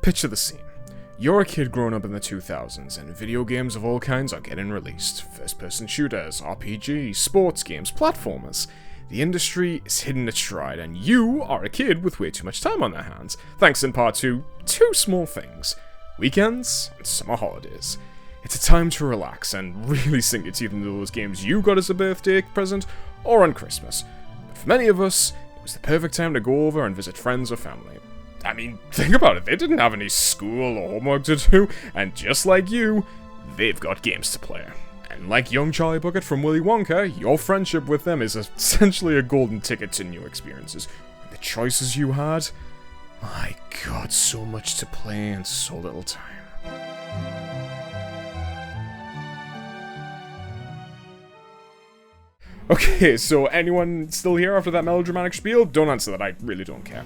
Picture the scene. You're a kid growing up in the 2000s, and video games of all kinds are getting released. First-person shooters, RPGs, sports games, platformers. The industry is hitting its stride, and you are a kid with way too much time on their hands, thanks in part to two small things: weekends and summer holidays. It's a time to relax and really sink your teeth into those games you got as a birthday present or on Christmas. But for many of us, it was the perfect time to go over and visit friends or family. I mean, think about it, they didn't have any school or homework to do, and just like you, they've got games to play. And like young Charlie Bucket from Willy Wonka, your friendship with them is essentially a golden ticket to new experiences. And the choices you had? My god, so much to play and so little time. Okay, so anyone still here after that melodramatic spiel? Don't answer that, I really don't care.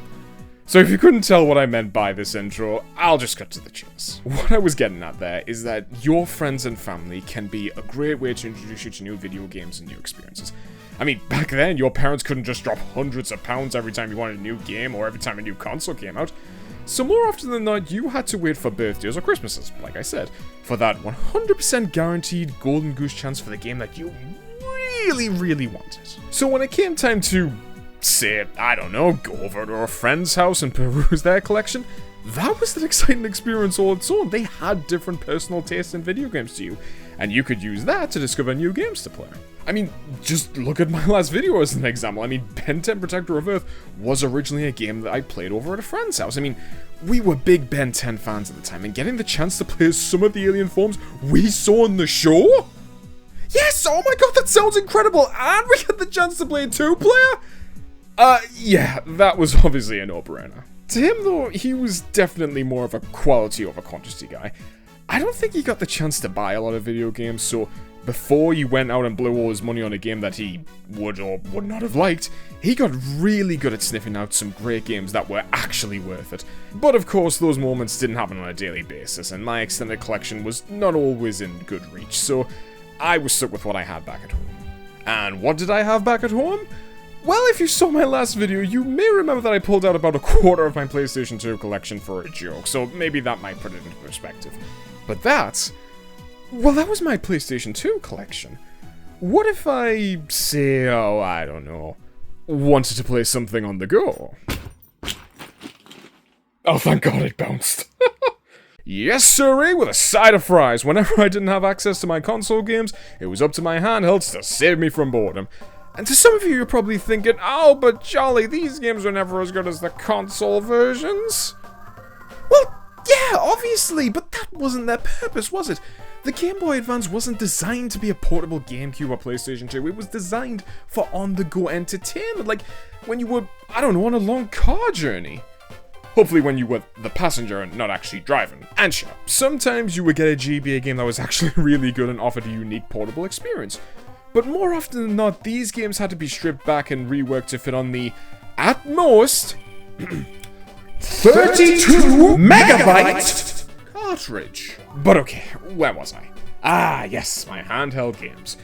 So if you couldn't tell what I meant by this intro, I'll just cut to the chase. What I was getting at there is that your friends and family can be a great way to introduce you to new video games and new experiences. I mean, back then, your parents couldn't just drop hundreds of pounds every time you wanted a new game or every time a new console came out. So more often than not, you had to wait for birthdays or Christmases, like I said, for that 100% guaranteed golden goose chance for the game that you really wanted. So when it came time to, say, I don't know, go over to a friend's house and peruse their collection, that was an exciting experience all its own. They had different personal tastes in video games to you, and you could use that to discover new games to play. I mean, just look at my last video as an example. I mean, Ben 10 Protector of Earth was originally a game that I played over at a friend's house. I mean, we were big Ben 10 fans at the time, and getting the chance to play as some of the alien forms we saw on the show? Yes, oh my god, that sounds incredible, and we get the chance to play 2-player? Yeah, that was obviously a no-brainer. To him, though, he was definitely more of a quality over quantity guy. I don't think he got the chance to buy a lot of video games, so before he went out and blew all his money on a game that he would or would not have liked, he got really good at sniffing out some great games that were actually worth it. But of course, those moments didn't happen on a daily basis, and my extended collection was not always in good reach, so I was stuck with what I had back at home. And what did I have back at home? Well, if you saw my last video, you may remember that I pulled out about a quarter of my PlayStation 2 collection for a joke, so maybe that might put it into perspective. But that was my PlayStation 2 collection. What if I, say, I don't know, wanted to play something on the go? Oh, thank god it bounced. Yes, sirree, with a side of fries. Whenever I didn't have access to my console games, it was up to my handhelds to save me from boredom. And to some of you, you're probably thinking, oh, but Charlie, these games are never as good as the console versions. Well, yeah, obviously, but that wasn't their purpose, was it? The Game Boy Advance wasn't designed to be a portable Gamecube or PlayStation 2. It was designed for on-the-go entertainment, like when you were, I don't know, on a long car journey. Hopefully when you were the passenger and not actually driving. And sure, sometimes you would get a GBA game that was actually really good and offered a unique portable experience. But more often than not, these games had to be stripped back and reworked to fit on the, at most, 32 megabyte cartridge. But okay, where was I? Ah, yes, my handheld games.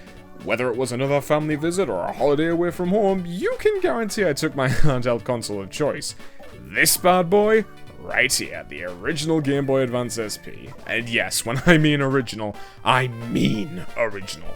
Whether it was another family visit or a holiday away from home, you can guarantee I took my handheld console of choice. This bad boy, right here, the original Game Boy Advance SP. And yes, when I mean original, I mean original.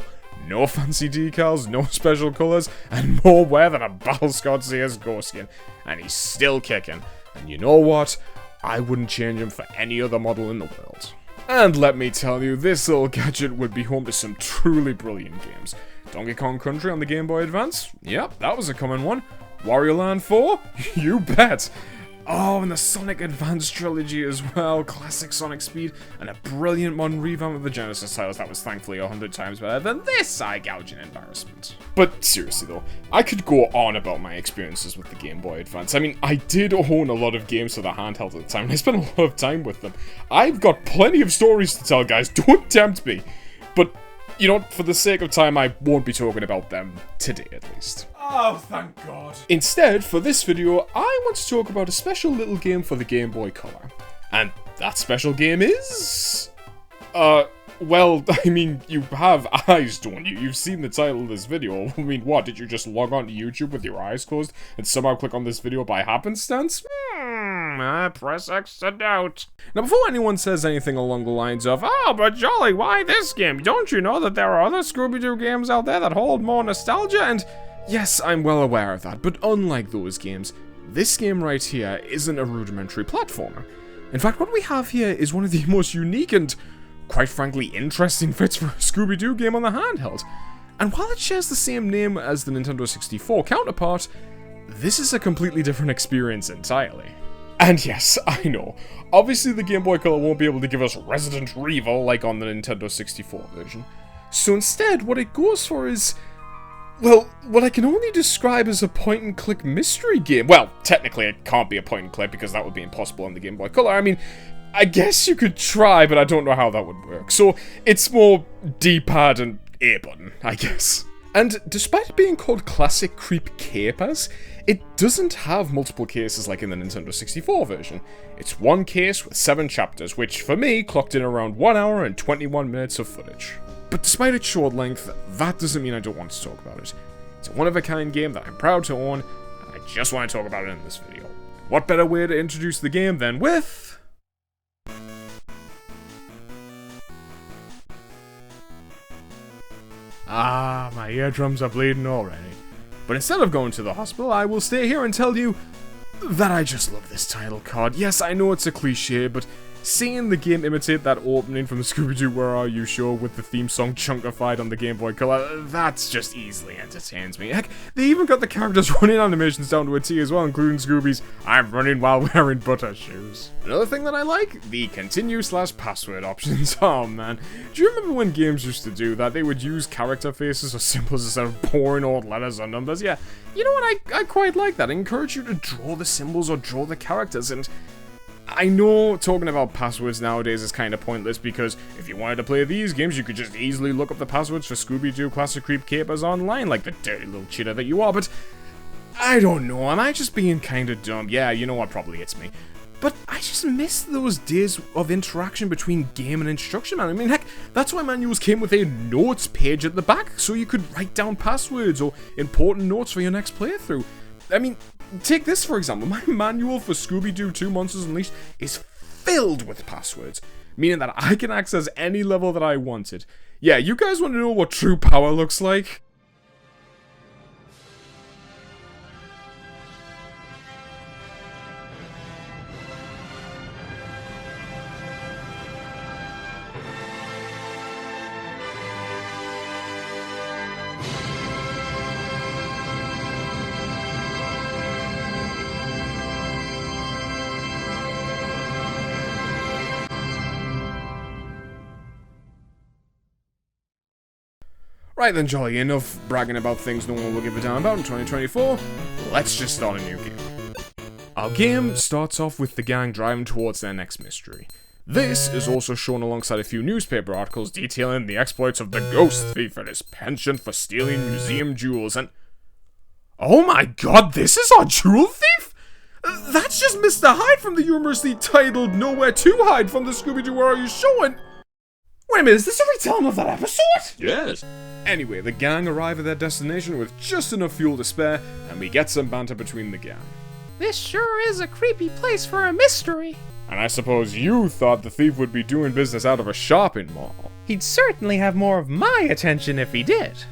No fancy decals, no special colours, and more wear than a Battlescott CSGO skin. And he's still kicking. And you know what? I wouldn't change him for any other model in the world. And let me tell you, this little gadget would be home to some truly brilliant games. Donkey Kong Country on the Game Boy Advance? Yep, that was a common one. Wario Land 4? You bet! Oh, and the Sonic Advance trilogy as well, classic Sonic Speed, and a brilliant modern revamp of the Genesis titles that was thankfully 100 times better than this eye-gouging embarrassment. But seriously though, I could go on about my experiences with the Game Boy Advance. I mean, I did own a lot of games for the handheld at the time, and I spent a lot of time with them. I've got plenty of stories to tell, guys, don't tempt me. But, you know, for the sake of time, I won't be talking about them today at least. Oh, thank God. Instead, for this video, I want to talk about a special little game for the Game Boy Color. And that special game is... well, I mean, you have eyes, don't you? You've seen the title of this video. I mean, what, did you just log on to YouTube with your eyes closed and somehow click on this video by happenstance? Press X to doubt. Now, before anyone says anything along the lines of, "Oh, but Jolly, why this game? Don't you know that there are other Scooby Doo games out there that hold more nostalgia?" And yes, I'm well aware of that, but unlike those games, this game right here isn't a rudimentary platformer. In fact, what we have here is one of the most unique and, quite frankly, interesting fits for a Scooby Doo game on the handheld. And while it shares the same name as the Nintendo 64 counterpart, this is a completely different experience entirely. And yes, I know, obviously the Game Boy Color won't be able to give us Resident Evil like on the Nintendo 64 version. So instead, what it goes for is, well, what I can only describe as a point-and-click mystery game. Well, technically it can't be a point-and-click because that would be impossible on the Game Boy Color. I mean, I guess you could try, but I don't know how that would work. So it's more D-pad and A button, I guess. And despite it being called Classic Creep Capers, it doesn't have multiple cases like in the Nintendo 64 version. It's one case with 7 chapters, which for me clocked in around 1 hour and 21 minutes of footage. But despite its short length, that doesn't mean I don't want to talk about it. It's a one-of-a-kind game that I'm proud to own, and I just want to talk about it in this video. What better way to introduce the game than with... Ah, my eardrums are bleeding already. But instead of going to the hospital, I will stay here and tell you that I just love this title card. Yes, I know it's a cliche, but seeing the game imitate that opening from the Scooby Doo Where Are You show with the theme song chunkified on the Game Boy Color, that's just easily entertains me. Heck, they even got the characters running animations down to a T as well, including Scooby's "I'm running while wearing butter shoes." Another thing that I like, the continue/password options. Oh man, do you remember when games used to do that? They would use character faces or symbols instead of boring old letters or numbers. Yeah, you know what, I quite like that. I encourage you to draw the symbols or draw the characters, and I know talking about passwords nowadays is kind of pointless because if you wanted to play these games, you could just easily look up the passwords for Scooby Doo Classic Creep Capers online like the dirty little cheater that you are, but I don't know, am I just being kind of dumb? Yeah, you know what, probably it's me. But I just miss those days of interaction between game and instruction manual. I mean, heck, that's why manuals came with a notes page at the back, so you could write down passwords or important notes for your next playthrough. I mean, take this for example, my manual for Scooby Doo 2 Monsters Unleashed is filled with passwords, meaning that I can access any level that I wanted. Yeah, you guys want to know what true power looks like? Right then, Jolly, enough bragging about things no one will give a damn about in 2024. Let's just start a new game. Our game starts off with the gang driving towards their next mystery. This is also shown alongside a few newspaper articles detailing the exploits of the ghost thief and his penchant for stealing museum jewels and... Oh my god, this is our jewel thief? That's just Mr. Hyde from the humorously titled Nowhere to Hide from the Scooby Doo Where Are You show, and... Wait a minute, is this a retelling of that episode? Yes. Anyway, the gang arrive at their destination with just enough fuel to spare, and we get some banter between the gang. This sure is a creepy place for a mystery. And I suppose you thought the thief would be doing business out of a shopping mall. He'd certainly have more of my attention if he did.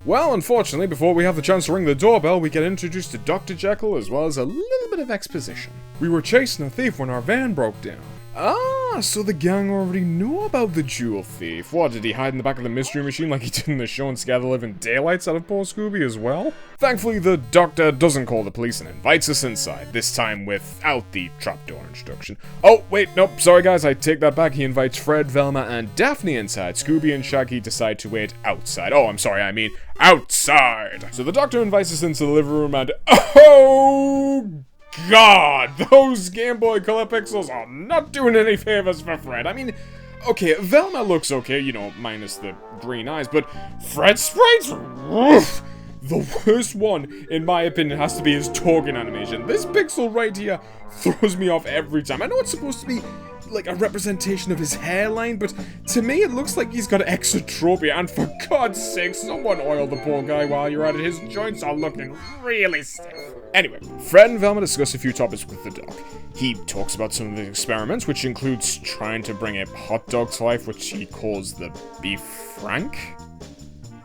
Well, unfortunately, before we have the chance to ring the doorbell, we get introduced to Dr. Jekyll as well as a little bit of exposition. We were chasing a thief when our van broke down. Ah, so the gang already know about the jewel thief. What, did he hide in the back of the mystery machine like he did in the show and scare the living daylights out of poor Scooby as well? Thankfully, the doctor doesn't call the police and invites us inside, this time without the trapdoor instruction. Oh, wait, nope, sorry guys, I take that back. He invites Fred, Velma, and Daphne inside. Scooby and Shaggy decide to wait outside. Oh, I'm sorry, I mean outside. So the doctor invites us into the living room and oh god, those Game Boy Color pixels are not doing any favors for Fred. I mean, okay, Velma looks okay, you know, minus the green eyes, but Fred's sprites, woof. The worst one, in my opinion, has to be his talking animation. This pixel right here throws me off every time. I know it's supposed to be like a representation of his hairline, but to me it looks like he's got exotropia, and for God's sake, someone oil the poor guy while you're at it. His joints are looking really stiff. Anyway, Fred and Velma discuss a few topics with the dog. He talks about some of the experiments, which includes trying to bring a hot dog to life, which he calls the beef frank.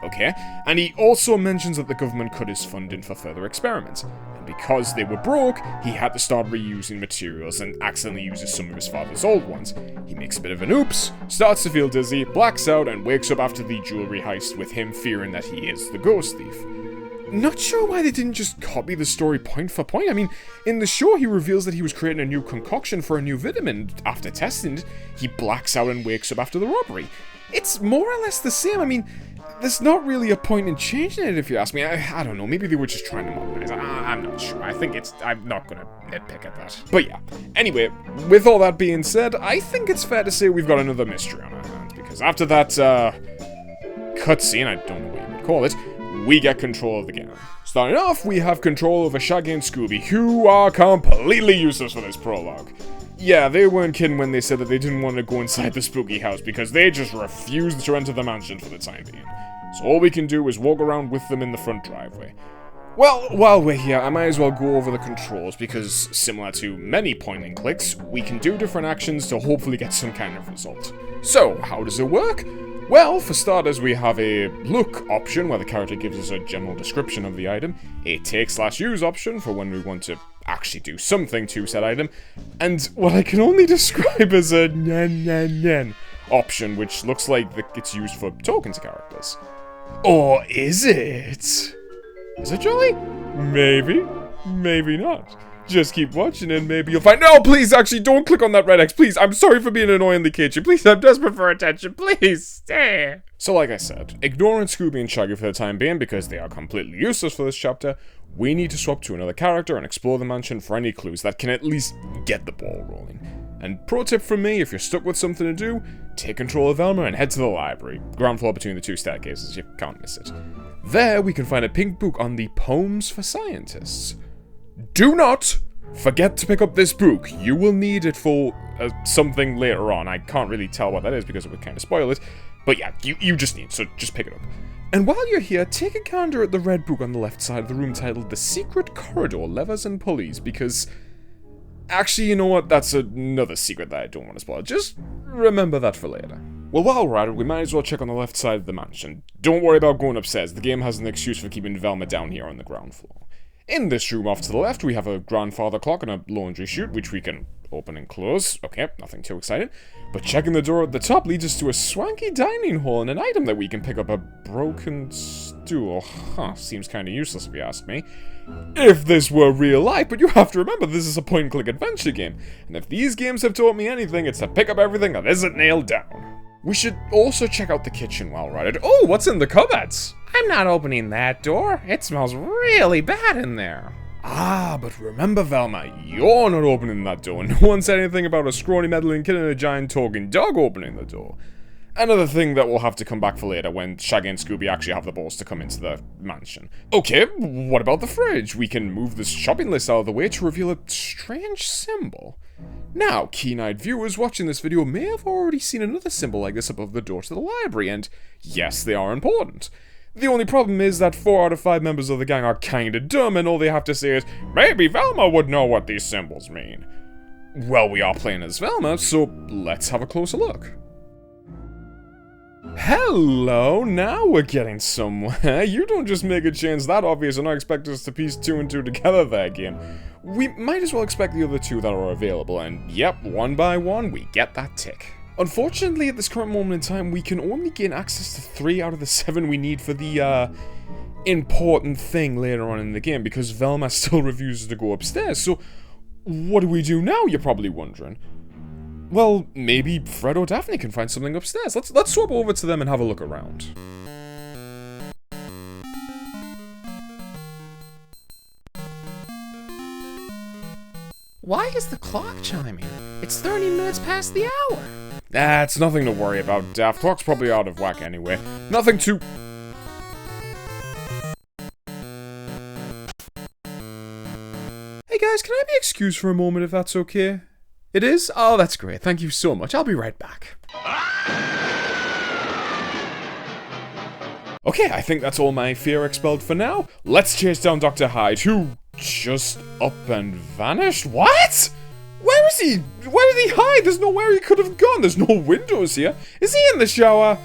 Okay, and he also mentions that the government cut his funding for further experiments, and because they were broke, he had to start reusing materials and accidentally uses some of his father's old ones. He makes a bit of an oops, starts to feel dizzy, blacks out, and wakes up after the jewelry heist with him fearing that he is the ghost thief. Not sure why they didn't just copy the story point for point. I mean, in the show he reveals that he was creating a new concoction for a new vitamin. After testing it, he blacks out and wakes up after the robbery. It's more or less the same. I mean, there's not really a point in changing it if you ask me. I don't know, maybe they were just trying to modernize. I'm not sure. I'm not gonna nitpick at that. But yeah, anyway, with all that being said, I think it's fair to say we've got another mystery on our hands, because after that, cutscene, I don't know what you would call it, we get control of the gang. Starting off, we have control over Shaggy and Scooby, who are completely useless for this prologue. Yeah, they weren't kidding when they said that they didn't want to go inside the spooky house because they just refused to enter the mansion for the time being. So all we can do is walk around with them in the front driveway. Well, while we're here, I might as well go over the controls because, similar to many point and clicks, we can do different actions to hopefully get some kind of result. So, how does it work? Well, for starters, we have a look option where the character gives us a general description of the item, a take/use option for when we want to actually do something to said item, and what I can only describe as a nyan option, which looks like it's used for talking to characters. Or is it? Is it Jolly? Maybe. Maybe not. Just keep watching and maybe you'll find- No, please, actually, don't click on that red X, please. I'm sorry for being annoyingly cagey. Please, I'm desperate for attention. Please, stay. So like I said, ignoring Scooby and Shaggy for the time being because they are completely useless for this chapter, we need to swap to another character and explore the mansion for any clues that can at least get the ball rolling. And pro tip from me, if you're stuck with something to do, take control of Velma and head to the library. Ground floor between the two staircases, you can't miss it. There, we can find a pink book on the Poems for Scientists. Do not forget to pick up this book. You will need it for something later on. I can't really tell what that is because it would kind of spoil it. But yeah, you just need, so just pick it up. And while you're here, take a gander at the red book on the left side of the room titled The Secret Corridor, Levers and Pulleys, because... Actually, you know what? That's another secret that I don't want to spoil. Just remember that for later. Well, while we're at it, we might as well check on the left side of the mansion. Don't worry about going upstairs. The game has an excuse for keeping Velma down here on the ground floor. In this room off to the left, we have a grandfather clock and a laundry chute, which we can open and close. Okay, nothing too exciting. But checking the door at the top leads us to a swanky dining hall and an item that we can pick up, a broken stool. Huh, seems kind of useless if you ask me. If this were real life, but you have to remember this is a point-and-click adventure game. And if these games have taught me anything, it's to pick up everything that isn't nailed down. We should also check out the kitchen while we're at it. Oh, what's in the cupboards? I'm not opening that door. It smells really bad in there. Ah, but remember, Velma, you're not opening that door. No one said anything about a scrawny meddling kid and a giant talking dog opening the door. Another thing that will have to come back for later when Shaggy and Scooby actually have the balls to come into the mansion. Okay, what about the fridge? We can move this shopping list out of the way to reveal a strange symbol. Now, keen-eyed viewers watching this video may have already seen another symbol like this above the door to the library, and yes, they are important. The only problem is that 4 out of 5 members of the gang are kinda dumb, and all they have to say is, maybe Velma would know what these symbols mean. Well, we are playing as Velma, so let's have a closer look. Hello, now we're getting somewhere. You don't just make a change that obvious and not expect us to piece 2 and 2 together there, game. We might as well expect the other 2 that are available, and yep, one by one, we get that tick. Unfortunately, at this current moment in time, we can only gain access to 3 out of the 7 we need for the, important thing later on in the game, because Velma still refuses to go upstairs, so what do we do now, you're probably wondering? Well, maybe Fred or Daphne can find something upstairs. Let's swap over to them and have a look around. Why is the clock chiming? It's 30 minutes past the hour. That's nothing to worry about, Daft. Clock's probably out of whack anyway. Nothing to... Hey guys, can I be excused for a moment if that's okay? It is? Oh, that's great. Thank you so much. I'll be right back. Okay, I think that's all my fear expelled for now. Let's chase down Dr. Hyde, who just up and vanished? What? Where is he? Where did he hide? There's nowhere he could have gone. There's no windows here. Is he in the shower?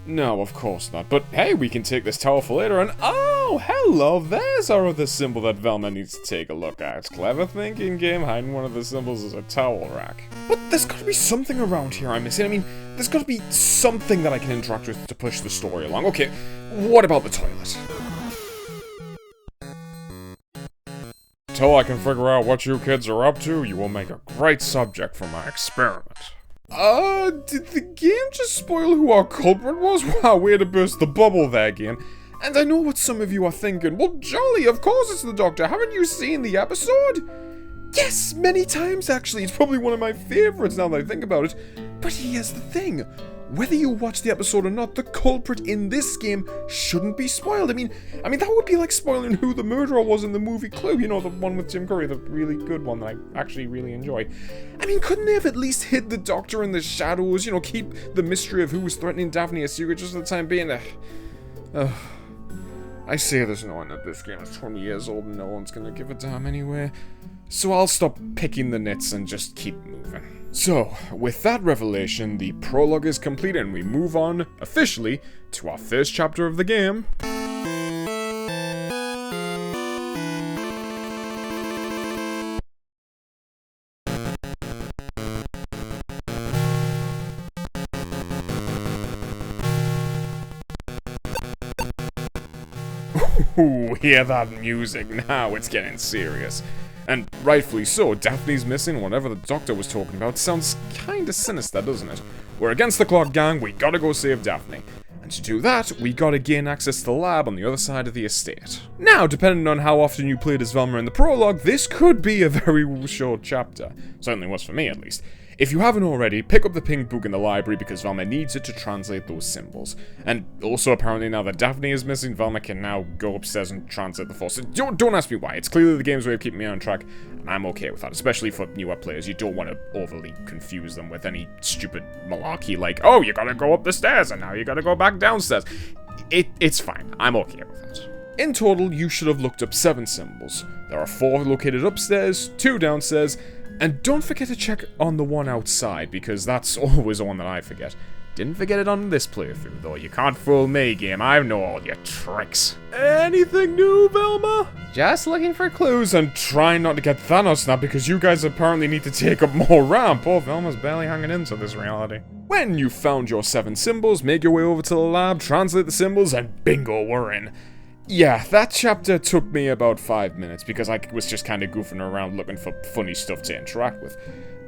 No, of course not. But hey, we can take this tower for later and oh, hello, there's our other symbol that Velma needs to take a look at. Clever thinking, game. Hiding one of the symbols is a towel rack. But there's gotta be something around here I'm missing. I mean, there's gotta be something that I can interact with to push the story along. Okay, what about the toilet? Till I can figure out what you kids are up to, you will make a great subject for my experiment. Did the game just spoil who our culprit was? Wow, way to burst the bubble there, game. And I know what some of you are thinking. Well, jolly, of course it's the Doctor. Haven't you seen the episode? Yes, many times actually. It's probably one of my favorites now that I think about it. But here's the thing. Whether you watch the episode or not, the culprit in this game shouldn't be spoiled. I mean, that would be like spoiling who the murderer was in the movie Clue. You know, the one with Jim Curry, the really good one that I actually really enjoy. I mean, couldn't they have at least hid the Doctor in the shadows? You know, keep the mystery of who was threatening Daphne a secret just for the time being. I say there's no one that this game is 20 years old and no one's gonna give a damn anyway. So I'll stop picking the nits and just keep moving. So, with that revelation, the prologue is complete and we move on, officially, to our first chapter of the game. Ooh, hear that music? Now it's getting serious. And rightfully so, Daphne's missing, whatever the Doctor was talking about sounds kinda sinister, doesn't it? We're against the clock, gang, we gotta go save Daphne. And to do that, we gotta gain access to the lab on the other side of the estate. Now, depending on how often you played as Velma in the prologue, this could be a very short chapter. Certainly was for me, at least. If you haven't already, pick up the pink book in the library because Velma needs it to translate those symbols. And also, apparently now that Daphne is missing, Velma can now go upstairs and translate the force. Don't ask me why, it's clearly the game's way of keeping me on track, and I'm okay with that, especially for newer players. You don't want to overly confuse them with any stupid malarkey like, oh, you gotta go up the stairs, and now you gotta go back downstairs. It's fine, I'm okay with that. In total, you should have looked up 7 symbols. There are 4 located upstairs, 2 downstairs, and don't forget to check on the one outside, because that's always one that I forget. Didn't forget it on this playthrough, though. You can't fool me, game. I know all your tricks. Anything new, Velma? Just looking for clues and trying not to get Thanos snapped because you guys apparently need to take up more RAM. Poor Velma's barely hanging into this reality. When you've found your 7 symbols, make your way over to the lab, translate the symbols, and bingo, we're in. Yeah, that chapter took me about 5 minutes because I was just kind of goofing around looking for funny stuff to interact with.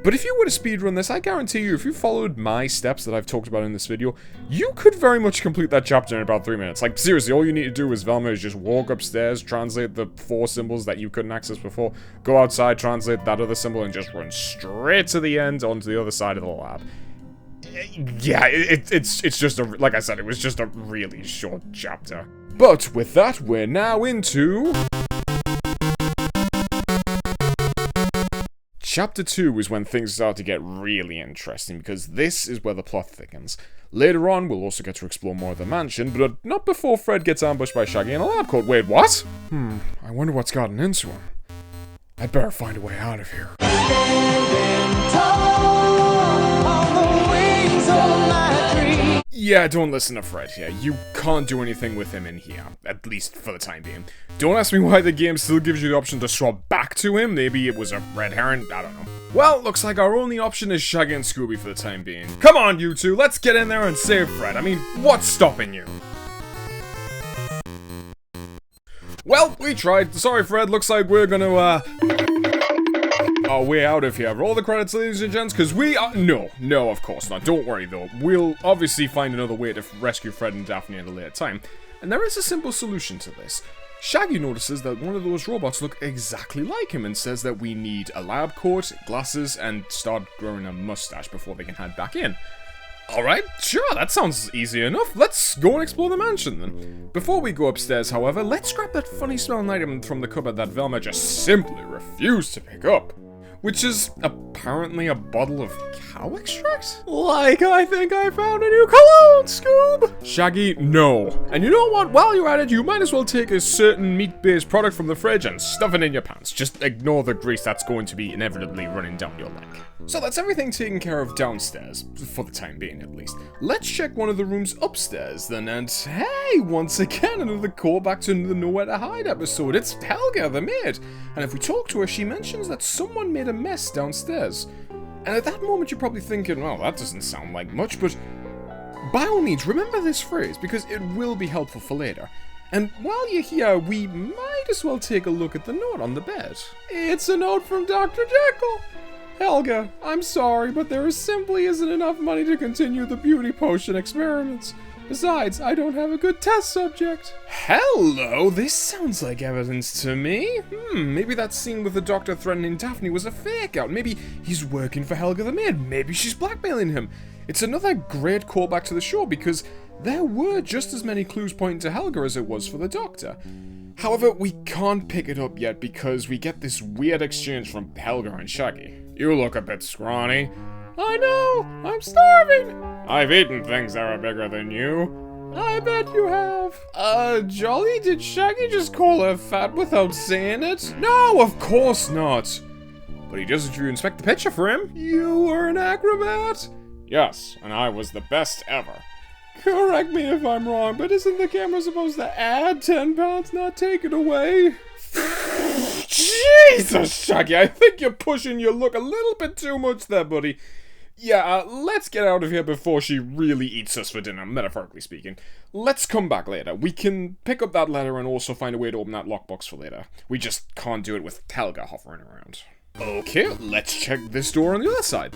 But if you were to speedrun this, I guarantee you, if you followed my steps that I've talked about in this video, you could very much complete that chapter in about 3 minutes. Like, seriously, all you need to do is Velma is just walk upstairs, translate the 4 symbols that you couldn't access before, go outside, translate that other symbol, and just run straight to the end onto the other side of the lab. Yeah, it's just like I said, it was just a really short chapter. But with that, we're now into... Chapter 2 is when things start to get really interesting, because this is where the plot thickens. Later on, we'll also get to explore more of the mansion, but not before Fred gets ambushed by Shaggy in a lab coat. Wait, what? I wonder what's gotten into him. I'd better find a way out of here. Yeah, don't listen to Fred here. You can't do anything with him in here, at least for the time being. Don't ask me why the game still gives you the option to swap back to him. Maybe it was a red herring, I don't know. Well, looks like our only option is Shaggy and Scooby for the time being. Come on, you two, let's get in there and save Fred. I mean, what's stopping you? Well, we tried. Sorry, Fred, looks like we're gonna, our way out of here. Roll the credits, ladies and gents, because we are... No, of course not. Don't worry, though. We'll obviously find another way to rescue Fred and Daphne at a later time. And there is a simple solution to this. Shaggy notices that one of those robots look exactly like him and says that we need a lab coat, glasses, and start growing a mustache before they can head back in. Alright, sure, that sounds easy enough. Let's go and explore the mansion then. Before we go upstairs, however, let's grab that funny smelling item from the cupboard that Velma just simply refused to pick up. which is apparently a bottle of cow extract? Like, I think I found a new cologne, Scoob! Shaggy, no. And you know what? While you're at it, you might as well take a certain meat-based product from the fridge and stuff it in your pants. Just ignore the grease that's going to be inevitably running down your leg. So that's everything taken care of downstairs, for the time being at least. Let's check one of the rooms upstairs then, and hey, once again, another callback to the Nowhere to Hide episode. It's Helga, the maid. And if we talk to her, she mentions that someone made a mess downstairs. And at that moment, you're probably thinking, well, that doesn't sound like much, but by all means, remember this phrase, because it will be helpful for later. And while you're here, we might as well take a look at the note on the bed. It's a note from Dr. Jekyll. Helga, I'm sorry, but there simply isn't enough money to continue the beauty potion experiments. Besides, I don't have a good test subject. Hello, this sounds like evidence to me. Maybe that scene with the doctor threatening Daphne was a fake out. Maybe he's working for Helga the maid. Maybe she's blackmailing him. It's another great callback to the show because there were just as many clues pointing to Helga as it was for the doctor. However, we can't pick it up yet because we get this weird exchange from Helga and Shaggy. You look a bit scrawny. I know, I'm starving. I've eaten things that are bigger than you. I bet you have. Jolly, did Shaggy just call her fat without saying it? No, of course not. But he does if you inspect the picture for him. You were an acrobat? Yes, and I was the best ever. Correct me if I'm wrong, but isn't the camera supposed to add 10 pounds, not take it away? Jesus, Shaggy, I think you're pushing your look a little bit too much there, buddy. Yeah, let's get out of here before she really eats us for dinner, metaphorically speaking. Let's come back later. We can pick up that letter and also find a way to open that lockbox for later. We just can't do it with Helga hovering around. Okay, let's check this door on the other side.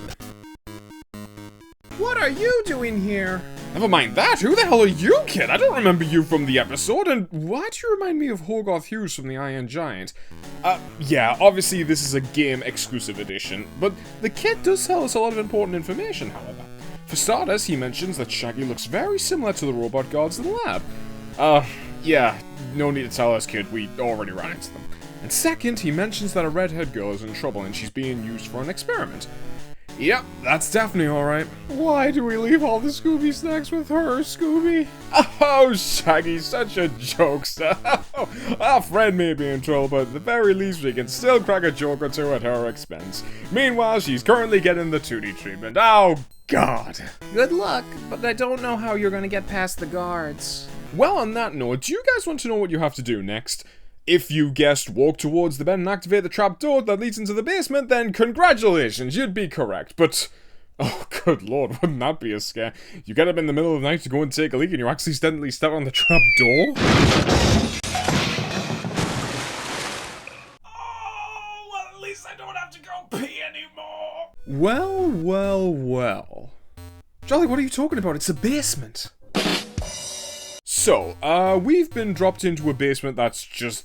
What are you doing here? Never mind that, who the hell are you, kid? I don't remember you from the episode, and why do you remind me of Hogarth Hughes from the Iron Giant? Yeah, obviously this is a game exclusive edition, but the kid does tell us a lot of important information, however. For starters, he mentions that Shaggy looks very similar to the robot guards in the lab. Yeah, no need to tell us, kid, we already ran into them. And second, he mentions that a redhead girl is in trouble and she's being used for an experiment. Yep, that's Daphne, alright. Why do we leave all the Scooby snacks with her, Scooby? Oh, Shaggy, such a jokester. Our friend may be in trouble, but at the very least we can still crack a joke or two at her expense. Meanwhile, she's currently getting the Tootie treatment. Oh, God. Good luck, but I don't know how you're gonna get past the guards. Well, on that note, do you guys want to know what you have to do next? If you guessed walk towards the bed and activate the trapdoor that leads into the basement, then congratulations, you'd be correct. But, oh good lord, wouldn't that be a scare? You get up in the middle of the night to go and take a leak and you accidentally step on the trapdoor? Oh, well, at least I don't have to go pee anymore. Well, well, well. Jolly, what are you talking about? It's a basement. So, we've been dropped into a basement that's just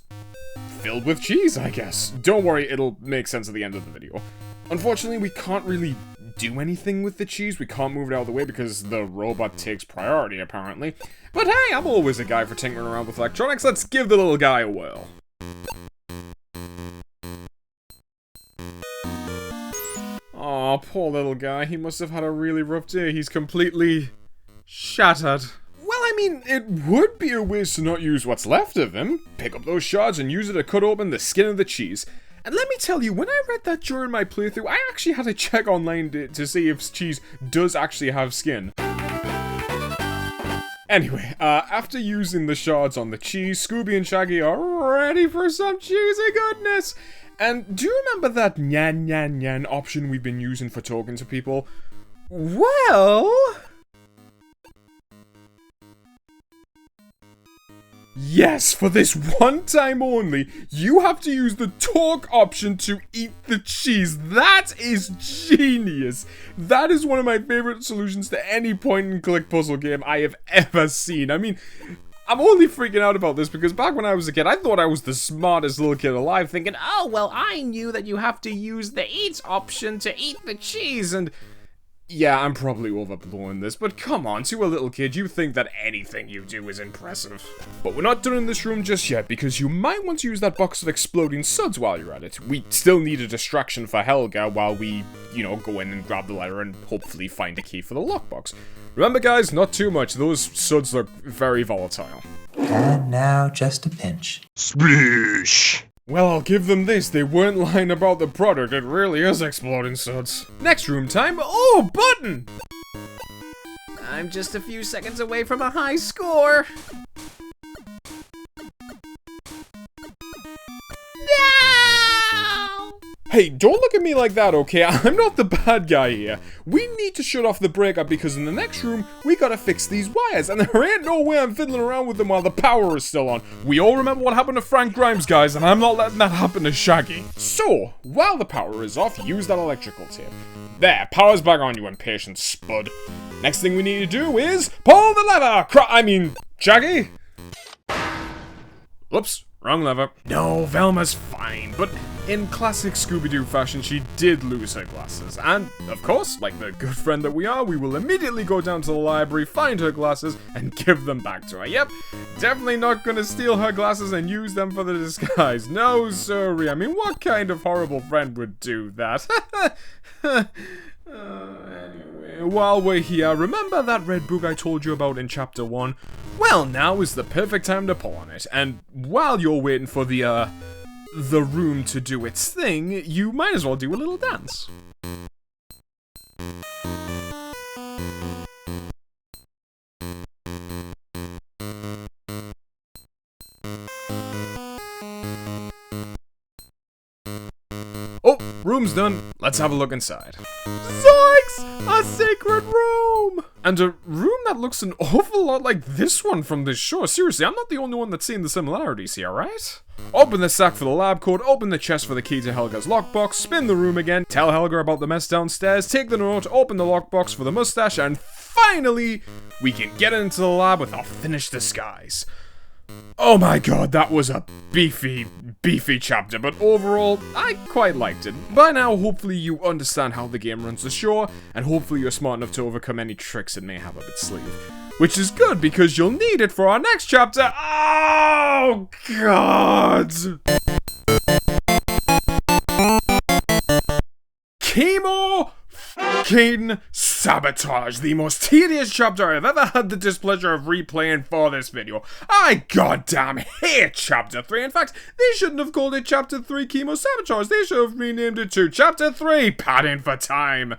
filled with cheese, I guess. Don't worry, it'll make sense at the end of the video. Unfortunately, we can't really do anything with the cheese. We can't move it out of the way because the robot takes priority, apparently. But hey, I'm always a guy for tinkering around with electronics. Let's give the little guy a whirl. Aw, poor little guy. He must have had a really rough day. He's completely shattered. Well, I mean, it would be a waste to not use what's left of him. Pick up those shards and use it to cut open the skin of the cheese. And let me tell you, when I read that during my playthrough, I actually had to check online to see if cheese does actually have skin. Anyway, after using the shards on the cheese, Scooby and Shaggy are ready for some cheesy goodness. And do you remember that nyan nyan nyan option we've been using for talking to people? Well... yes, for this one time only, you have to use the talk option to eat the cheese. That is genius. That is one of my favorite solutions to any point-and-click puzzle game I have ever seen. I mean, I'm only freaking out about this because back when I was a kid, I thought I was the smartest little kid alive, thinking, oh, well, I knew that you have to use the eat option to eat the cheese, and... Yeah, I'm probably overblowing this, but come on, to a little kid, you think that anything you do is impressive. But we're not done in this room just yet, because you might want to use that box of exploding suds while you're at it. We still need a distraction for Helga while we, go in and grab the letter and hopefully find a key for the lockbox. Remember guys, not too much, those suds look very volatile. And now just a pinch. Splish! Well, I'll give them this, they weren't lying about the product, it really is exploding suds. Next room time, oh, button! I'm just a few seconds away from a high score. No! Hey, don't look at me like that, okay? I'm not the bad guy here. We need to shut off the breaker because in the next room, we gotta fix these wires, and there ain't no way I'm fiddling around with them while the power is still on. We all remember what happened to Frank Grimes, guys, and I'm not letting that happen to Shaggy. So, while the power is off, use that electrical tape. There, power's back on, you impatient spud. Next thing we need to do is pull the lever! Shaggy? Whoops. Wrong lever. No, Velma's fine, but in classic Scooby Doo fashion, she did lose her glasses. And, of course, like the good friend that we are, we will immediately go down to the library, find her glasses, and give them back to her. Yep, definitely not gonna steal her glasses and use them for the disguise. No, sorry. I mean, what kind of horrible friend would do that? Anyway, while we're here, remember that red book I told you about in chapter 1? Well, now is the perfect time to pull on it, and while you're waiting for the room to do its thing, you might as well do a little dance. Oh, room's done. Let's have a look inside. Zoinks! A sacred room! And a room that looks an awful lot like this one from this show. Seriously, I'm not the only one that's seen the similarities here, right? Open the sack for the lab coat, open the chest for the key to Helga's lockbox, spin the room again, tell Helga about the mess downstairs, take the note, open the lockbox for the mustache, and finally, we can get into the lab with our finished disguise. Oh my god, that was a beefy chapter, but overall, I quite liked it. By now, hopefully you understand how the game runs the show, and hopefully you're smart enough to overcome any tricks it may have up its sleeve. Which is good, because you'll need it for our next chapter. Oh god! Chemo fucking sabotage, the most tedious chapter I've ever had the displeasure of replaying for this video. I goddamn hate chapter 3. In fact, they shouldn't have called it chapter 3 chemo sabotage. They should have renamed it to chapter 3 padding for time.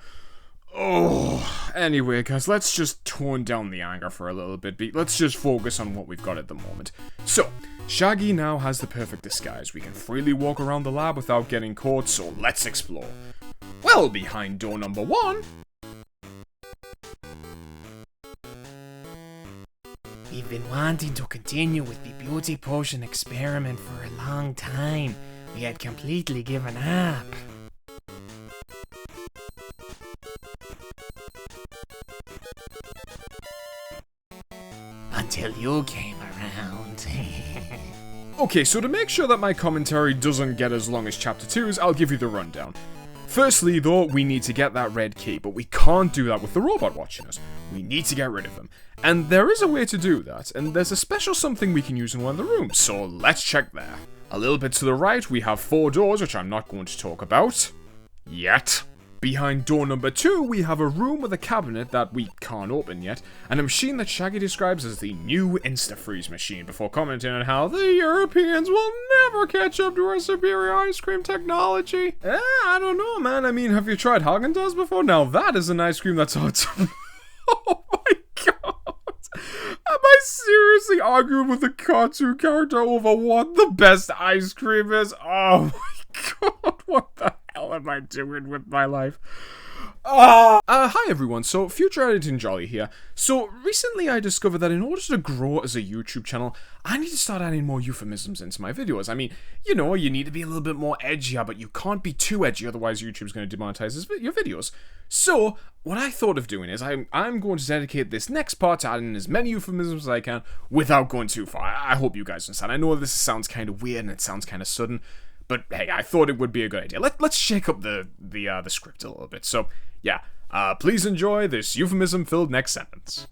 Oh, anyway guys, let's just tone down the anger for a little bit. Let's just focus on what we've got at the moment. So, Shaggy now has the perfect disguise. We can freely walk around the lab without getting caught, so let's explore. Well, behind door number 1... We've been wanting to continue with the beauty potion experiment for a long time. We had completely given up. Until you came around. Okay, so to make sure that my commentary doesn't get as long as chapter 2's, I'll give you the rundown. Firstly, though, we need to get that red key, but we can't do that with the robot watching us. We need to get rid of him. And there is a way to do that, and there's a special something we can use in one of the rooms, so let's check there. A little bit to the right, we have 4 doors, which I'm not going to talk about yet. Behind door number 2, we have a room with a cabinet that we can't open yet, and a machine that Shaggy describes as the new Insta-Freeze machine, before commenting on how the Europeans will never catch up to our superior ice cream technology. I don't know, man. I mean, have you tried Haagen-Dazs before? Now that is an ice cream that's hard to... Oh my god! Am I seriously arguing with a cartoon character over what the best ice cream is? Oh my god, what the hell am I doing with my life? Hi everyone, so Future Editing Jolly here. So, recently I discovered that in order to grow as a YouTube channel, I need to start adding more euphemisms into my videos. I mean, you know, you need to be a little bit more edgier, but you can't be too edgy, otherwise YouTube's going to demonetize your videos. So, what I thought of doing is, I'm going to dedicate this next part to adding as many euphemisms as I can, without going too far. I hope you guys understand. I know this sounds kind of weird and it sounds kind of sudden, but hey, I thought it would be a good idea. Let's shake up the script a little bit. So, yeah, Please enjoy this euphemism-filled next sentence.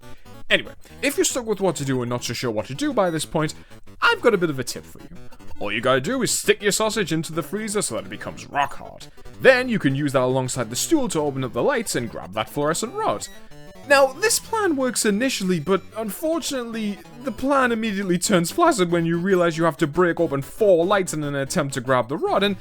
Anyway, if you're stuck with what to do and not so sure what to do by this point, I've got a bit of a tip for you. All you gotta do is stick your sausage into the freezer so that it becomes rock hard. Then you can use that alongside the stool to open up the lights and grab that fluorescent rod. Now, this plan works initially, but unfortunately, the plan immediately turns flaccid when you realize you have to break open 4 lights in an attempt to grab the rod, and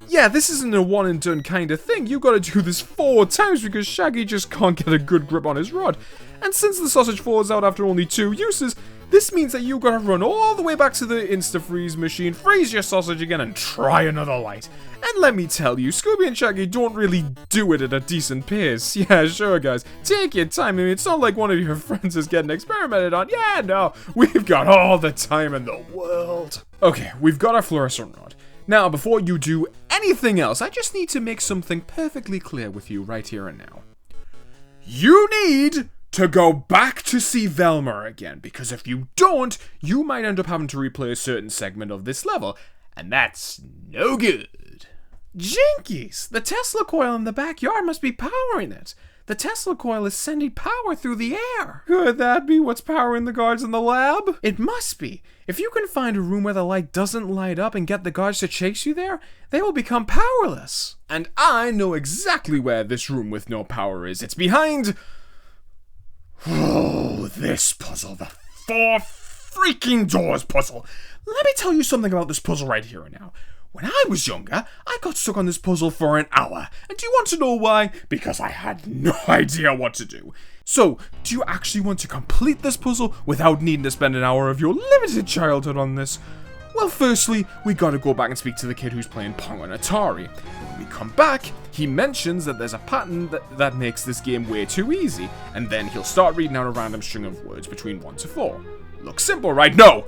yeah, this isn't a one and done kind of thing. You gotta do this 4 times because Shaggy just can't get a good grip on his rod. And since the sausage falls out after only 2 uses, this means that you gotta run all the way back to the Insta-Freeze machine, freeze your sausage again, and try another light. And let me tell you, Scooby and Shaggy don't really do it at a decent pace. Yeah, sure guys, take your time. I mean, it's not like one of your friends is getting experimented on. Yeah, no, we've got all the time in the world. Okay, we've got our fluorescent rod. Now, before you do anything else, I just need to make something perfectly clear with you right here and now. You need to go back to see Velma again, because if you don't, you might end up having to replay a certain segment of this level, and that's no good. Jinkies! The Tesla coil in the backyard must be powering it. The Tesla coil is sending power through the air. Could that be what's powering the guards in the lab? It must be. If you can find a room where the light doesn't light up and get the guards to chase you there, they will become powerless. And I know exactly where this room with no power is. It's behind... Oh, this puzzle. The 4 freaking doors puzzle. Let me tell you something about this puzzle right here and now. When I was younger, I got stuck on this puzzle for an hour. And do you want to know why? Because I had no idea what to do. So, do you actually want to complete this puzzle without needing to spend an hour of your limited childhood on this? Well, firstly, we gotta go back and speak to the kid who's playing Pong on Atari. When we come back, he mentions that there's a pattern that makes this game way too easy, and then he'll start reading out a random string of words between 1 to 4. Looks simple, right? No!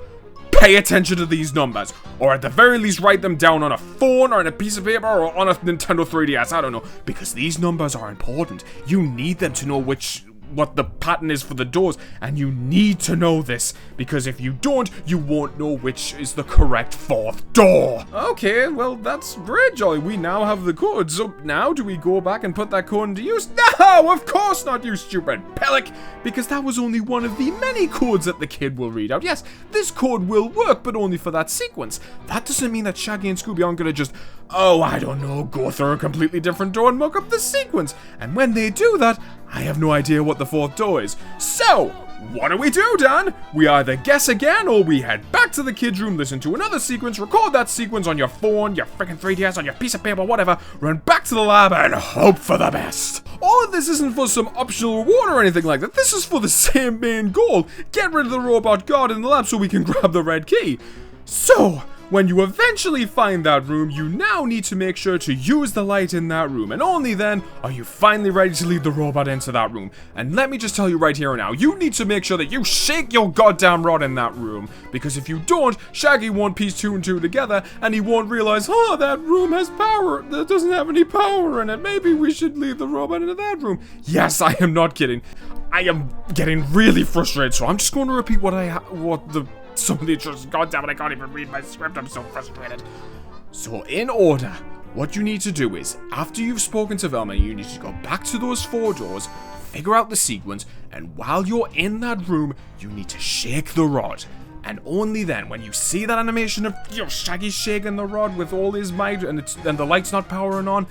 Pay attention to these numbers, or at the very least write them down on a phone or on a piece of paper or on a Nintendo 3DS, I don't know, because these numbers are important. You need them to know what the pattern is for the doors, and you need to know this, because if you don't, you won't know which is the correct 4th door. Okay, well, that's great, Jolly. We now have the code, so now do we go back and put that code into use? No, of course not, you stupid pellic, because that was only one of the many codes that the kid will read out. Yes, this code will work, but only for that sequence. That doesn't mean that Shaggy and Scooby aren't gonna just, oh, I don't know, go through a completely different door and muck up the sequence. And when they do that, I have no idea what the 4th door is. So, what do, Dan? We either guess again, or we head back to the kids' room, listen to another sequence, record that sequence on your phone, your freaking 3DS, on your piece of paper, whatever, run back to the lab and hope for the best. All of this isn't for some optional reward or anything like that. This is for the same main goal. Get rid of the robot guard in the lab so we can grab the red key. So, when you eventually find that room, you now need to make sure to use the light in that room, and only then are you finally ready to lead the robot into that room. And let me just tell you right here and now, you need to make sure that you shake your goddamn rod in that room, because if you don't, Shaggy won't piece 2 and 2 together, and he won't realize, oh, that room has power, that doesn't have any power in it, maybe we should lead the robot into that room. Yes, I am not kidding. I am getting really frustrated, so I'm just going to repeat somebody just, goddammit, I can't even read my script, I'm so frustrated. So in order, what you need to do is, after you've spoken to Velma, you need to go back to those 4 doors, figure out the sequence, and while you're in that room, you need to shake the rod. And only then, when you see that animation of Shaggy shaking the rod with all his might, and the light's not powering on,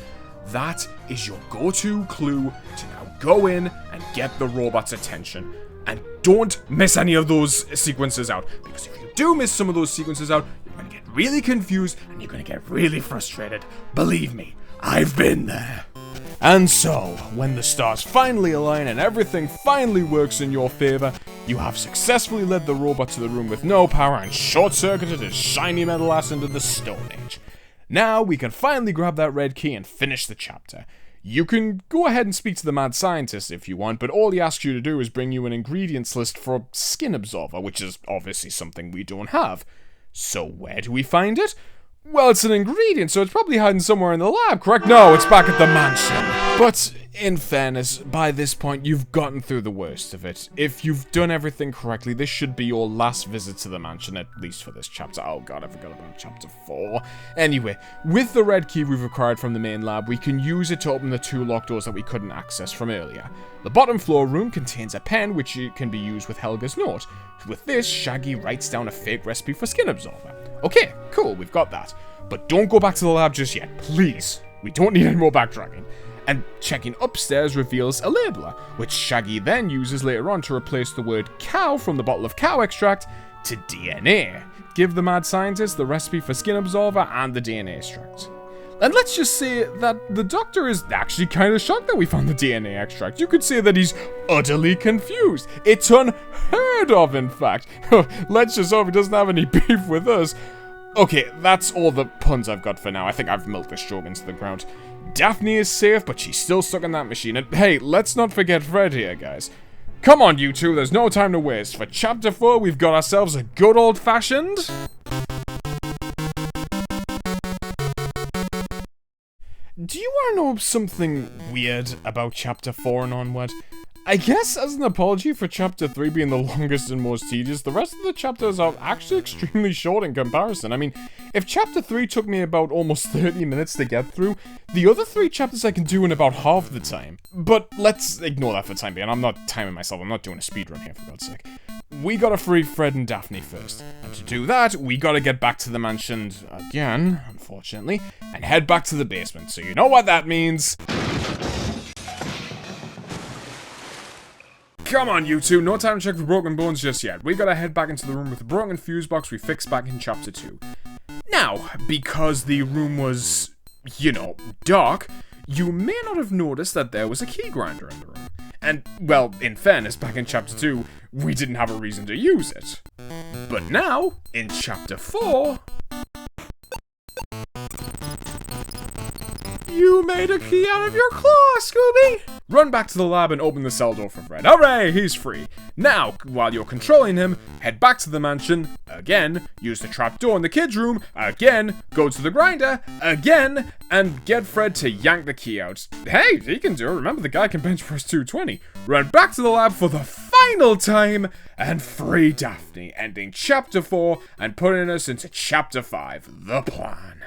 that is your go-to clue to now go in and get the robot's attention. And don't miss any of those sequences out, because if you do miss some of those sequences out, you're going to get really confused and you're going to get really frustrated. Believe me, I've been there. And so, when the stars finally align and everything finally works in your favor, you have successfully led the robot to the room with no power and short-circuited his shiny metal ass into the Stone Age. Now we can finally grab that red key and finish the chapter. You can go ahead and speak to the mad scientist if you want, but all he asks you to do is bring you an ingredients list for skin absorber, which is obviously something we don't have. So where do we find it? Well, it's an ingredient, so it's probably hiding somewhere in the lab, correct? No, it's back at the mansion. But in fairness, by this point, you've gotten through the worst of it. If you've done everything correctly, this should be your last visit to the mansion, at least for this chapter. Oh god, I forgot about chapter 4. Anyway, with the red key we've acquired from the main lab, we can use it to open the 2 locked doors that we couldn't access from earlier. The bottom floor room contains a pen, which can be used with Helga's note. With this, Shaggy writes down a fake recipe for skin absorber. Okay, cool, we've got that. But don't go back to the lab just yet, please. We don't need any more backtracking. And checking upstairs reveals a labeler, which Shaggy then uses later on to replace the word cow from the bottle of cow extract to DNA. Give the mad scientist the recipe for skin absorber and the DNA extract. And let's just say that the doctor is actually kind of shocked that we found the DNA extract. You could say that he's utterly confused. It's unheard of, in fact. Let's just hope he doesn't have any beef with us. Okay, that's all the puns I've got for now. I think I've milked this joke into the ground. Daphne is safe, but she's still stuck in that machine. And hey, let's not forget Fred here, guys. Come on, you two, there's no time to waste. For chapter 4, we've got ourselves a good old-fashioned... Do you want to know something weird about chapter 4 and onward? I guess as an apology for chapter 3 being the longest and most tedious, the rest of the chapters are actually extremely short in comparison. I mean, if chapter 3 took me about almost 30 minutes to get through, the other 3 chapters I can do in about half the time. But let's ignore that for the time being. I'm not timing myself, I'm not doing a speedrun here, for God's sake. We gotta free Fred and Daphne first. And to do that, we gotta get back to the mansion again, unfortunately, and head back to the basement. So you know what that means. Come on, you two, no time to check for broken bones just yet. We gotta head back into the room with the broken fuse box we fixed back in chapter 2. Now, because the room was, you know, dark, you may not have noticed that there was a key grinder in the room. And, well, in fairness, back in chapter 2, we didn't have a reason to use it. But now, in chapter 4... You made a key out of your claw, Scooby! Run back to the lab and open the cell door for Fred. Hooray, he's free. Now, while you're controlling him, head back to the mansion, again, use the trapdoor in the kids' room, again, go to the grinder, again, and get Fred to yank the key out. Hey, he can do it. Remember, the guy can bench press 220. Run back to the lab for the final time, and free Daphne, ending chapter 4 and putting us into chapter 5, the plan.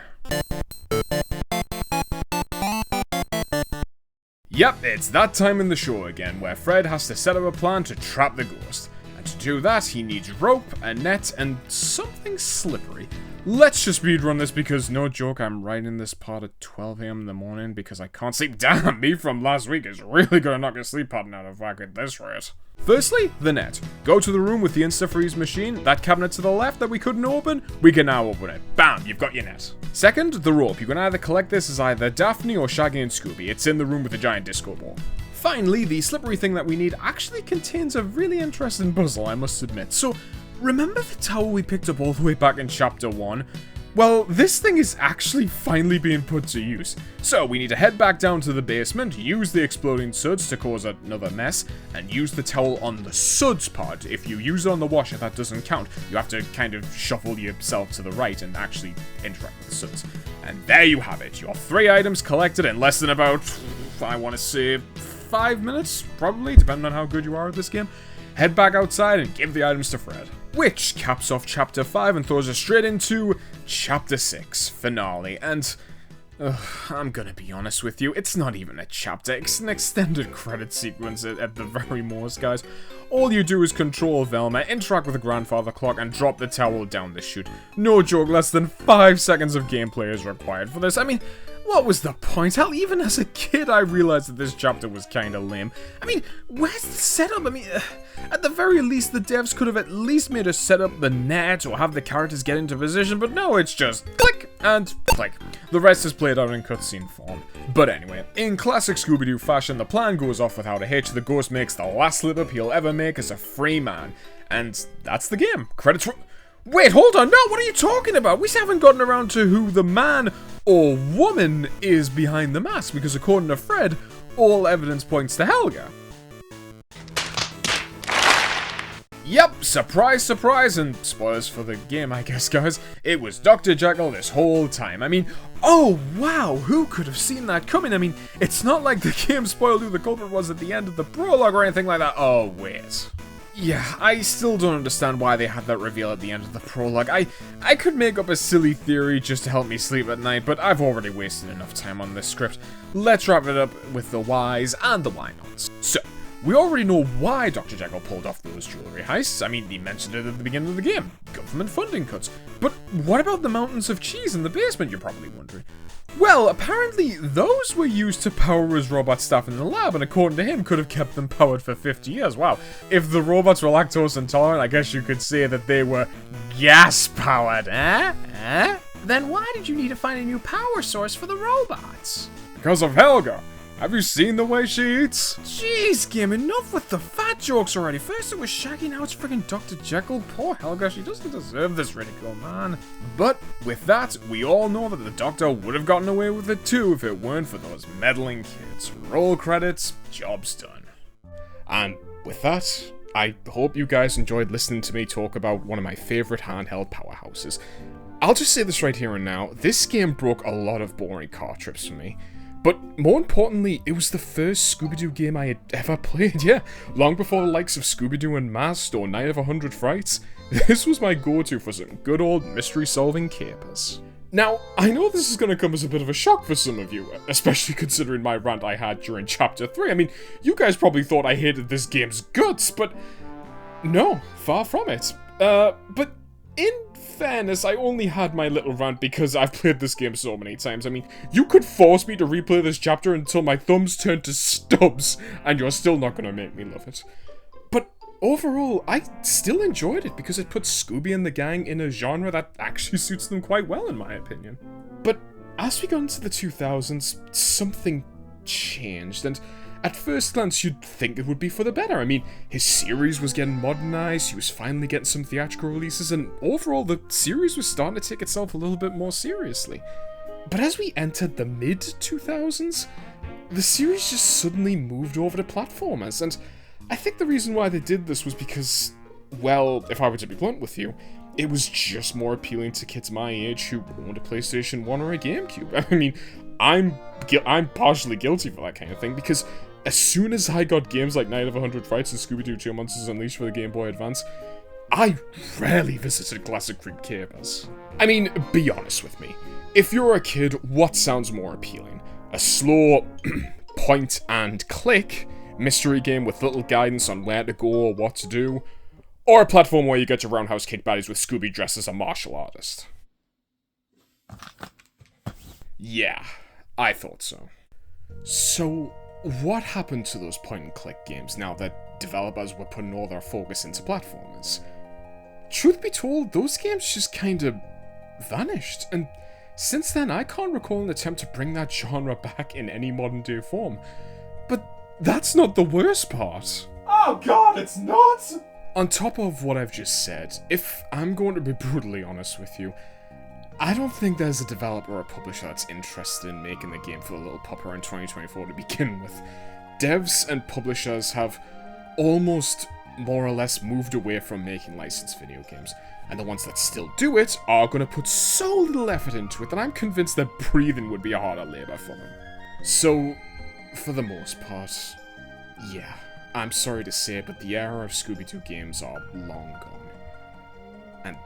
Yep, it's that time in the show again, where Fred has to set up a plan to trap the ghost. And to do that, he needs rope, a net, and something slippery. Let's just speedrun this because, no joke, I'm writing this part at 12 AM in the morning because I can't sleep. Damn, me from last week is really gonna knock a sleep pattern out of whack at this rate. Firstly, the net. Go to the room with the Insta-Freeze machine, that cabinet to the left that we couldn't open, we can now open it. Bam, you've got your net. Second, the rope. You can either collect this as either Daphne or Shaggy and Scooby. It's in the room with the giant disco ball. Finally, the slippery thing that we need actually contains a really interesting puzzle, I must admit. So, remember the towel we picked up all the way back in chapter 1? Well, this thing is actually finally being put to use. So we need to head back down to the basement, use the exploding suds to cause another mess, and use the towel on the suds pod. If you use it on the washer, that doesn't count. You have to kind of shuffle yourself to the right and actually interact with the suds. And there you have it, your 3 items collected in less than about, I want to say, 5 minutes, probably, depending on how good you are at this game. Head back outside and give the items to Fred. Which caps off chapter 5 and throws us straight into chapter 6, finale. And I'm gonna be honest with you, it's not even a chapter, it's an extended credit sequence at the very most, guys. All you do is control Velma, interact with the grandfather clock, and drop the towel down the chute. No joke, less than 5 seconds of gameplay is required for this. I mean, what was the point? Hell, even as a kid, I realized that this chapter was kinda lame. I mean, where's the setup? I mean, at the very least, the devs could have at least made us set up the net or have the characters get into position, but no, it's just click and click. The rest is played out in cutscene form. But anyway, in classic Scooby Doo fashion, the plan goes off without a hitch. The ghost makes the last slip up he'll ever make as a free man. And that's the game. Credits for... Wait, hold on, no, what are you talking about? We haven't gotten around to who the man or woman is behind the mask, because according to Fred, all evidence points to Helga. Yep, surprise, surprise, and spoilers for the game, I guess, guys. It was Dr. Jekyll this whole time. I mean, oh wow, who could have seen that coming? I mean, it's not like the game spoiled who the culprit was at the end of the prologue or anything like that. Oh, wait. Yeah, I still don't understand why they had that reveal at the end of the prologue. I could make up a silly theory just to help me sleep at night, but I've already wasted enough time on this script. Let's wrap it up with the whys and the why nots. So, we already know why Dr. Jekyll pulled off those jewelry heists. I mean, he mentioned it at the beginning of the game. Government funding cuts. But what about the mountains of cheese in the basement, you're probably wondering? Well, apparently those were used to power his robot staff in the lab, and according to him, could have kept them powered for 50 years. Wow. If the robots were lactose intolerant, I guess you could say that they were gas-powered, eh? Then why did you need to find a new power source for the robots? Because of Helga. Have you seen the way she eats? Jeez, Game, enough with the fat jokes already. First it was Shaggy, now it's friggin' Dr. Jekyll. Poor Helga, she doesn't deserve this ridicule, man. But with that, we all know that the Doctor would have gotten away with it too if it weren't for those meddling kids. Roll credits, job's done. And with that, I hope you guys enjoyed listening to me talk about one of my favorite handheld powerhouses. I'll just say this right here and now, this game broke a lot of boring car trips for me. But more importantly, it was the first Scooby Doo game I had ever played, yeah. Long before the likes of Scooby Doo Unmasked or Night of 100 Frights, this was my go-to for some good old mystery-solving capers. Now, I know this is going to come as a bit of a shock for some of you, especially considering my rant I had during Chapter 3. I mean, you guys probably thought I hated this game's guts, but no, far from it. But in fairness, I only had my little rant because I've played this game so many times. I mean, you could force me to replay this chapter until my thumbs turn to stubs, and you're still not going to make me love it. But overall, I still enjoyed it because it puts Scooby and the gang in a genre that actually suits them quite well, in my opinion. But as we got into the 2000s, something changed, and at first glance, you'd think it would be for the better. I mean, his series was getting modernized, he was finally getting some theatrical releases, and overall, the series was starting to take itself a little bit more seriously. But as we entered the mid-2000s, the series just suddenly moved over to platformers, and I think the reason why they did this was because, well, if I were to be blunt with you, it was just more appealing to kids my age who owned a PlayStation 1 or a Gamecube. I mean, I'm partially guilty for that kind of thing, because as soon as I got games like Night of 100 Frights and Scooby Doo 2 Monsters Unleashed for the Game Boy Advance, I rarely visited Classic Creep Capers. I mean, be honest with me. If you're a kid, what sounds more appealing? A slow point and click mystery game with little guidance on where to go or what to do? Or a platform where you get your roundhouse kick baddies with Scooby dressed as a martial artist? Yeah, I thought so. So, what happened to those point-and-click games now that developers were putting all their focus into platformers? Truth be told, those games just kinda vanished, and since then I can't recall an attempt to bring that genre back in any modern-day form. But that's not the worst part. Oh god, it's not! On top of what I've just said, if I'm going to be brutally honest with you, I don't think there's a developer or a publisher that's interested in making the game for the little pupper in 2024 to begin with. Devs and publishers have almost more or less moved away from making licensed video games, and the ones that still do it are going to put so little effort into it that I'm convinced that breathing would be a harder labour for them. So, for the most part, yeah, I'm sorry to say it, but the era of Scooby Doo games are long gone. And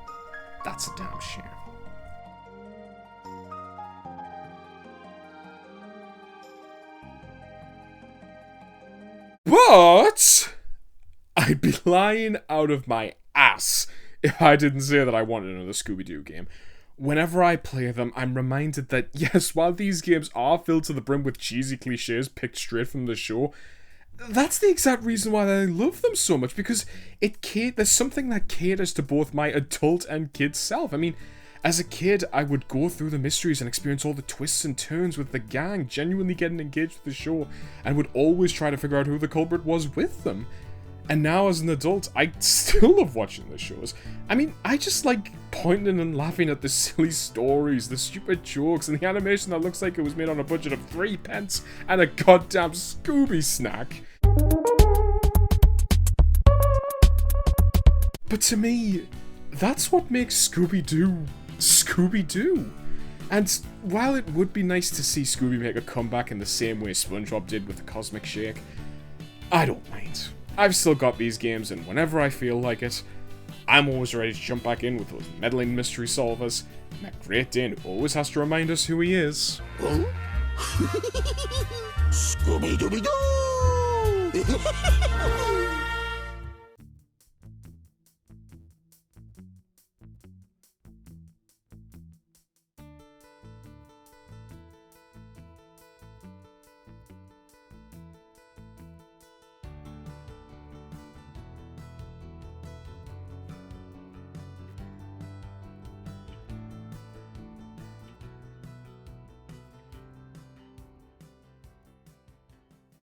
that's a damn shame. But I'd be lying out of my ass if I didn't say that I wanted another Scooby-Doo game. Whenever I play them, I'm reminded that, yes, while these games are filled to the brim with cheesy cliches picked straight from the show, that's the exact reason why I love them so much, because there's something that caters to both my adult and kid self. I mean, as a kid, I would go through the mysteries and experience all the twists and turns with the gang, genuinely getting engaged with the show, and would always try to figure out who the culprit was with them. And now as an adult, I still love watching the shows. I mean, I just like pointing and laughing at the silly stories, the stupid jokes, and the animation that looks like it was made on a budget of 3 pence and a goddamn Scooby snack. But to me, that's what makes Scooby Doo Scooby Doo. And while it would be nice to see Scooby make a comeback in the same way SpongeBob did with the Cosmic Shake, I don't mind. I've still got these games, and whenever I feel like it, I'm always ready to jump back in with those meddling mystery solvers, and that Great Dane who always has to remind us who he is. Huh? Scooby-Dooby-Doo!